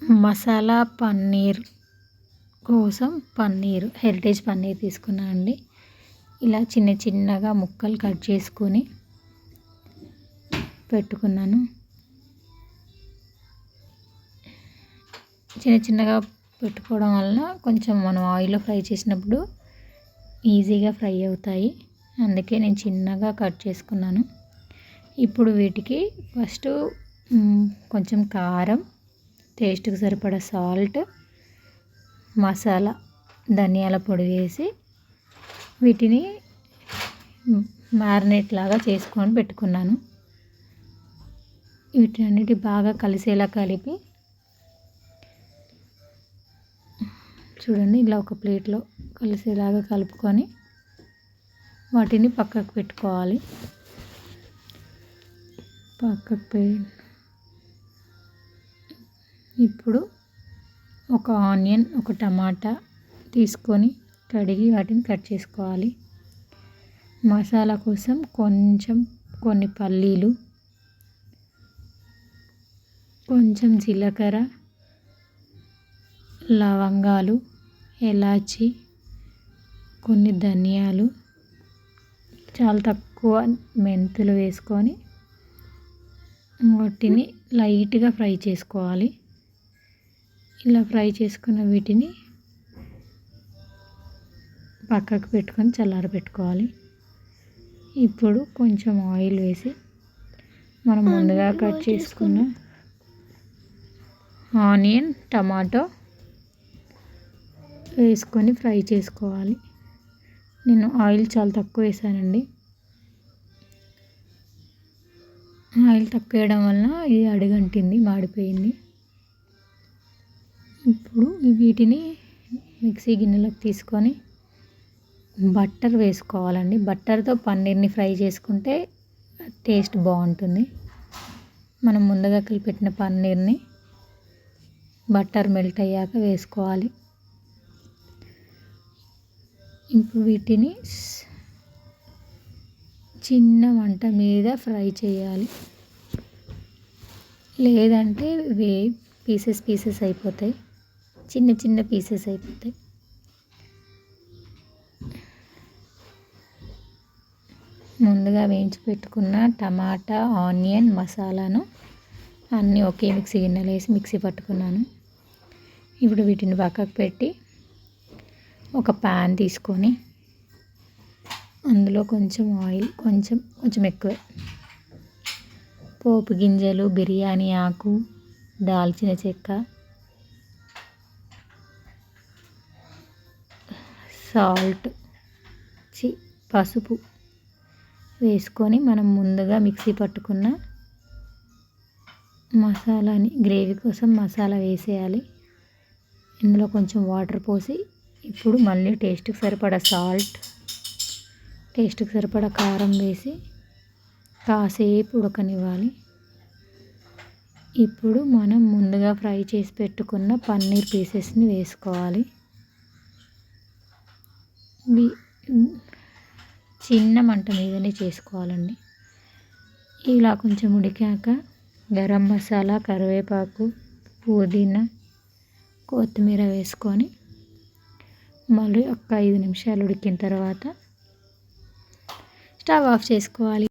మసాలా పన్నీర్ కోసం హెరిటేజ్ పన్నీర్ తీసుకున్నాను అండి. ఇలా చిన్న చిన్నగా ముక్కలు కట్ చేసుకొని పెట్టుకున్నాను. చిన్న చిన్నగా పెట్టుకోవడం వల్ల కొంచెం మనం ఆయిల్లో ఫ్రై చేసినప్పుడు ఈజీగా ఫ్రై అవుతాయి. అందుకే నేను చిన్నగా కట్ చేసుకున్నాను. ఇప్పుడు వీటికి ఫస్ట్ కొంచెం కారం, టేస్ట్కి సరిపడా సాల్ట్, మసాలా ధనియాల పొడి వేసి వీటిని మ్యారినేట్ లాగా చేసుకొని పెట్టుకున్నాను. వీటన్నిటి బాగా కలిసేలా కలిపి చూడండి, ఇలా ఒక ప్లేట్లో కలిసేలాగా కలుపుకొని వాటిని పక్కకు పెట్టుకోవాలి. ఇప్పుడు ఒక ఆనియన్, ఒక టమాటా తీసుకొని కడిగి వాటిని కట్ చేసుకోవాలి. మసాలా కోసం కొన్ని పల్లీలు, కొంచెం జీలకర్ర, లవంగాలు, ఇలాచి, కొన్ని ధనియాలు, చాలా తక్కువ మెంతులు వేసుకొని వాటిని లైట్గా ఫ్రై చేసుకోవాలి. ఇలా ఫ్రై చేసుకున్న వీటిని పక్కకు పెట్టుకొని చల్లారబెట్టుకోవాలి. ఇప్పుడు కొంచెం ఆయిల్ వేసి మనం ముందుగా కట్ చేసుకున్న ఆనియన్, టమాటో వేసుకొని ఫ్రై చేసుకోవాలి. నేను ఆయిల్ చాలా తక్కువ వేసానండి. ఆయిల్ తక్కువ వేయడం వల్ల ఇది అడుగంటింది, మాడిపోయింది. ఇప్పుడు వీటిని మిక్సీ గిన్నెలోకి తీసుకొని బట్టర్ వేసుకోవాలండి. బట్టర్తో పన్నీర్ని ఫ్రై చేసుకుంటే టేస్ట్ బాగుంటుంది. మనం ముందుగా కలిపెట్టిన పన్నీర్ని బట్టర్ మెల్ట్ అయ్యాక వేసుకోవాలి. ఇప్పుడు వీటిని చిన్న మంట మీద ఫ్రై చేయాలి, లేదంటే పీసెస్ అయిపోతాయి, చిన్న చిన్న పీసెస్ అయిపోతాయి. ముందుగా వేయించి పెట్టుకున్న టమాటా, ఆనియన్, మసాలాను అన్నీ ఒకే మిక్సీ గిన్నెలో వేసి మిక్సీ పట్టుకున్నాను. ఇప్పుడు వీటిని పక్కకు పెట్టి ఒక ప్యాన్ తీసుకొని అందులో కొంచెం ఆయిల్, కొంచెం ఎక్కువే, పోపు గింజలు, బిర్యానీ ఆకు, దాల్చిన చెక్క, పసుపు వేసుకొని మనం ముందుగా మిక్సీ పట్టుకున్న మసాలాని, గ్రేవీ కోసం మసాలా వేసేయాలి. ఇందులో కొంచెం వాటర్ పోసి ఇప్పుడు మళ్ళీ టేస్ట్కి సరిపడా సాల్ట్, టేస్ట్కి సరిపడా కారం వేసి కాసేపు ఉడకనివ్వాలి. ఇప్పుడు మనం ముందుగా ఫ్రై చేసి పెట్టుకున్న పన్నీర్ పీసెస్ని వేసుకోవాలి. చిన్న మంట మీదనే చేసుకోవాలండి. ఇలా కొంచెం ఉడికాక గరం మసాలా, కరివేపాకు, పుదీనా, కొత్తిమీర వేసుకొని మళ్ళీ ఒక 5 నిమిషాలు ఉడికిన తర్వాత స్టవ్ ఆఫ్ చేసుకోవాలి.